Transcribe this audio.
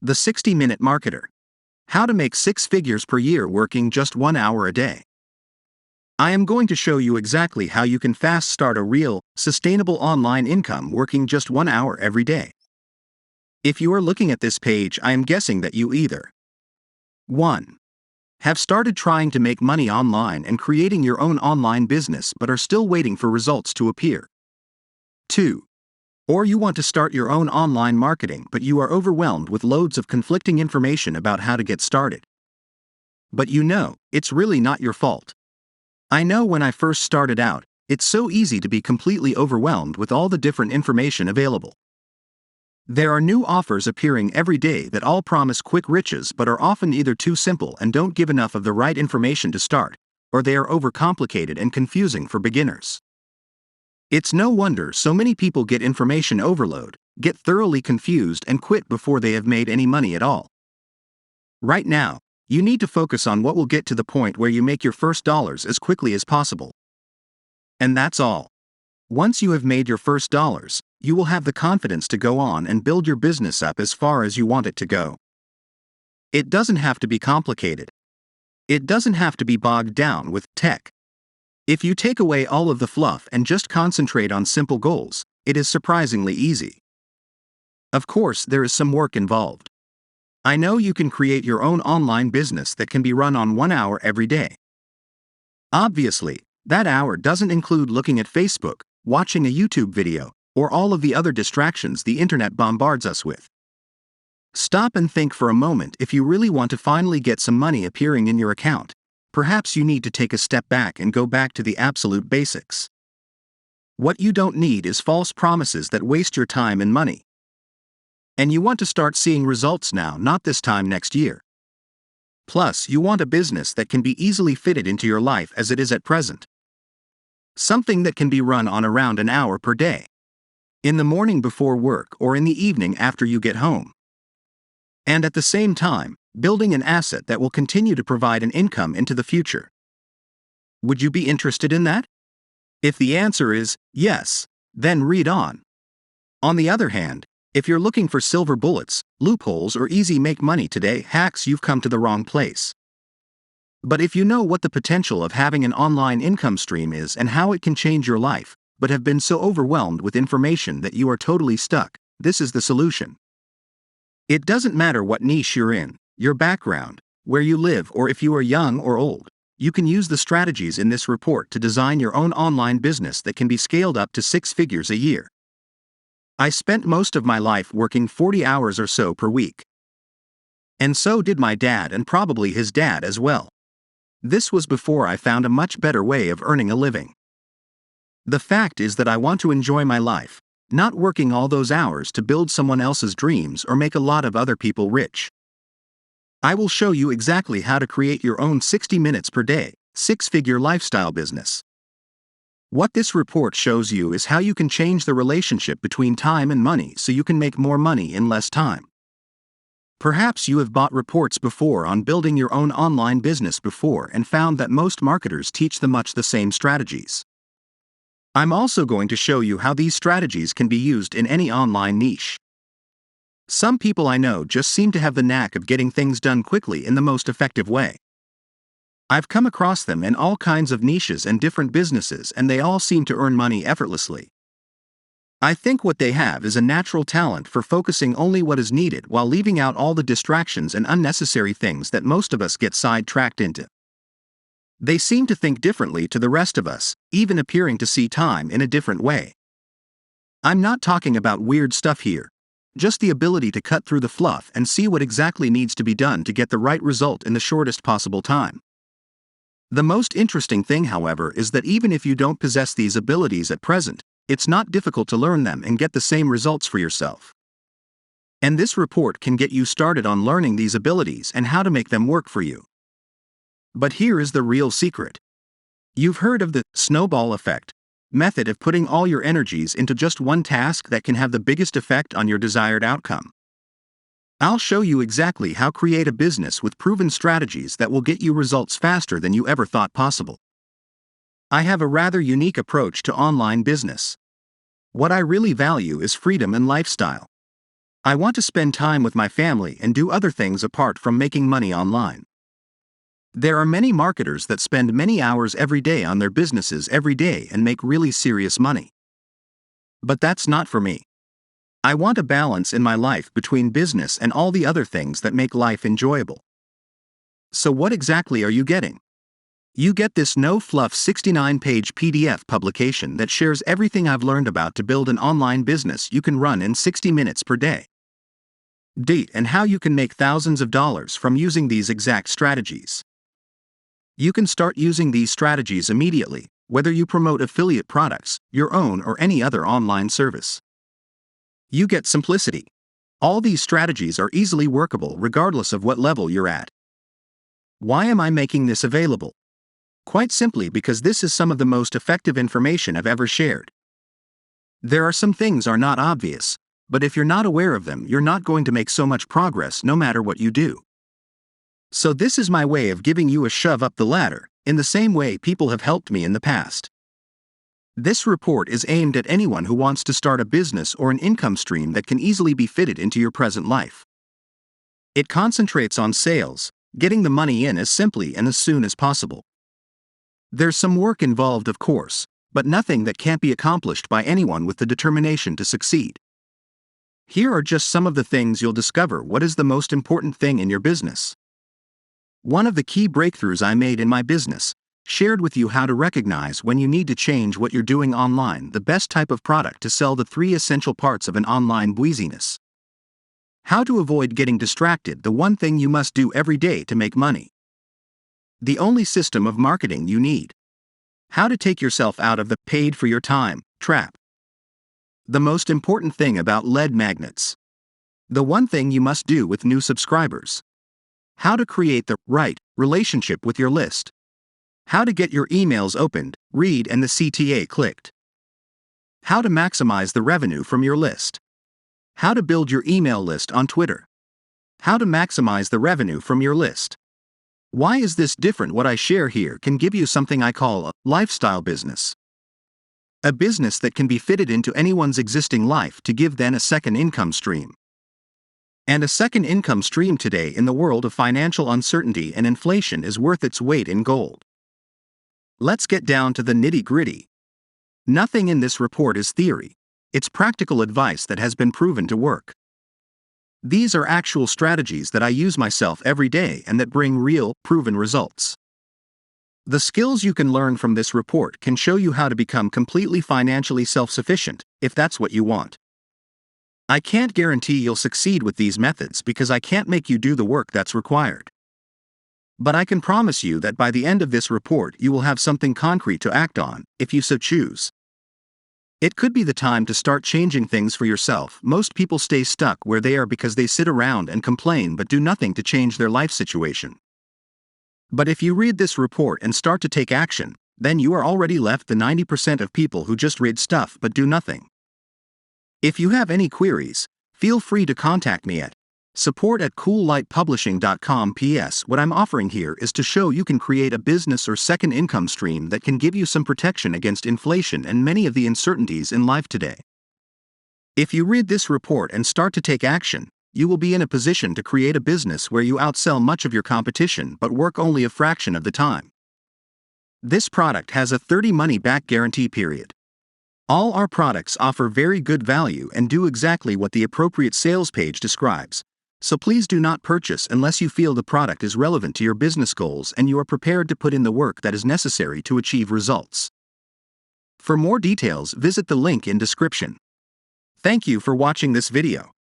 The 60-Minute Marketer. How to make 6 figures per year working just 1 hour a day. I am going to show you exactly how you can fast start a real, sustainable online income working just 1 hour every day. If you are looking at this page, I am guessing that you either 1. Have started trying to make money online and creating your own online business but are still waiting for results to appear. 2. Or you want to start your own online marketing but you are overwhelmed with loads of conflicting information about how to get started. But it's really not your fault. I know when I first started out, it's so easy to be completely overwhelmed with all the different information available. There are new offers appearing every day that all promise quick riches but are often either too simple and don't give enough of the right information to start, or they are overcomplicated and confusing for beginners. It's no wonder so many people get information overload, get thoroughly confused and quit before they have made any money at all. Right now, you need to focus on what will get to the point where you make your first dollars as quickly as possible. And that's all. Once you have made your first dollars, you will have the confidence to go on and build your business up as far as you want it to go. It doesn't have to be complicated. It doesn't have to be bogged down with tech. If you take away all of the fluff and just concentrate on simple goals, it is surprisingly easy. Of course, there is some work involved. I know you can create your own online business that can be run on 1 hour every day. Obviously, that hour doesn't include looking at Facebook, watching a YouTube video, or all of the other distractions the internet bombards us with. Stop and think for a moment. If you really want to finally get some money appearing in your account, perhaps you need to take a step back and go back to the absolute basics. What you don't need is false promises that waste your time and money. And you want to start seeing results now, not this time next year. Plus, you want a business that can be easily fitted into your life as it is at present. Something that can be run on around an hour per day. In the morning before work or in the evening after you get home. And at the same time, building an asset that will continue to provide an income into the future. Would you be interested in that? If the answer is yes, then read on. On the other hand, if you're looking for silver bullets, loopholes, or easy make money today hacks, you've come to the wrong place. But if you know what the potential of having an online income stream is and how it can change your life, but have been so overwhelmed with information that you are totally stuck, this is the solution. It doesn't matter what niche you're in, your background, where you live, or if you are young or old, you can use the strategies in this report to design your own online business that can be scaled up to 6 figures a year. I spent most of my life working 40 hours or so per week. And so did my dad and probably his dad as well. This was before I found a much better way of earning a living. The fact is that I want to enjoy my life, not working all those hours to build someone else's dreams or make a lot of other people rich. I will show you exactly how to create your own 60 minutes per day, 6-figure lifestyle business. What this report shows you is how you can change the relationship between time and money so you can make more money in less time. Perhaps you have bought reports before on building your own online business before and found that most marketers teach much the same strategies. I'm also going to show you how these strategies can be used in any online niche. Some people I know just seem to have the knack of getting things done quickly in the most effective way. I've come across them in all kinds of niches and different businesses, and they all seem to earn money effortlessly. I think what they have is a natural talent for focusing only what is needed while leaving out all the distractions and unnecessary things that most of us get sidetracked into. They seem to think differently to the rest of us, even appearing to see time in a different way. I'm not talking about weird stuff here. Just the ability to cut through the fluff and see what exactly needs to be done to get the right result in the shortest possible time. The most interesting thing, however, is that even if you don't possess these abilities at present, it's not difficult to learn them and get the same results for yourself. And this report can get you started on learning these abilities and how to make them work for you. But here is the real secret. You've heard of the snowball effect method of putting all your energies into just one task that can have the biggest effect on your desired outcome. I'll show you exactly how to create a business with proven strategies that will get you results faster than you ever thought possible. I have a rather unique approach to online business. What I really value is freedom and lifestyle. I want to spend time with my family and do other things apart from making money online. There are many marketers that spend many hours every day on their businesses every day and make really serious money. But that's not for me. I want a balance in my life between business and all the other things that make life enjoyable. So what exactly are you getting? You get this no-fluff 69-page PDF publication that shares everything I've learned about to build an online business you can run in 60 minutes per day. Date and how you can make thousands of dollars from using these exact strategies. You can start using these strategies immediately, whether you promote affiliate products, your own or any other online service. You get simplicity. All these strategies are easily workable regardless of what level you're at. Why am I making this available? Quite simply because this is some of the most effective information I've ever shared. There are some things are not obvious, but if you're not aware of them, you're not going to make so much progress no matter what you do. So this is my way of giving you a shove up the ladder, in the same way people have helped me in the past. This report is aimed at anyone who wants to start a business or an income stream that can easily be fitted into your present life. It concentrates on sales, getting the money in as simply and as soon as possible. There's some work involved, of course, but nothing that can't be accomplished by anyone with the determination to succeed. Here are just some of the things you'll discover what is the most important thing in your business. One of the key breakthroughs I made in my business, shared with you how to recognize when you need to change what you're doing online, the best type of product to sell, the 3 essential parts of an online business. How to avoid getting distracted, the one thing you must do every day to make money. The only system of marketing you need. How to take yourself out of the paid for your time trap. The most important thing about lead magnets. The one thing you must do with new subscribers. How to create the right relationship with your list. How to get your emails opened, read, and the CTA clicked. How to maximize the revenue from your list. How to build your email list on Twitter. How to maximize the revenue from your list. Why is this different? What I share here can give you something I call a lifestyle business. A business that can be fitted into anyone's existing life to give them a second income stream. And a second income stream today in the world of financial uncertainty and inflation is worth its weight in gold. Let's get down to the nitty-gritty. Nothing in this report is theory. It's practical advice that has been proven to work. These are actual strategies that I use myself every day and that bring real, proven results. The skills you can learn from this report can show you how to become completely financially self-sufficient, if that's what you want. I can't guarantee you'll succeed with these methods because I can't make you do the work that's required. But I can promise you that by the end of this report you will have something concrete to act on, if you so choose. It could be the time to start changing things for yourself. Most people stay stuck where they are because they sit around and complain but do nothing to change their life situation. But if you read this report and start to take action, then you are already left the 90% of people who just read stuff but do nothing. If you have any queries, feel free to contact me at support@coollightpublishing.com. P.S. What I'm offering here is to show you can create a business or second income stream that can give you some protection against inflation and many of the uncertainties in life today. If you read this report and start to take action, you will be in a position to create a business where you outsell much of your competition but work only a fraction of the time. This product has a 30 money-back guarantee period. All our products offer very good value and do exactly what the appropriate sales page describes, so please do not purchase unless you feel the product is relevant to your business goals and you are prepared to put in the work that is necessary to achieve results. For more details, visit the link in description. Thank you for watching this video.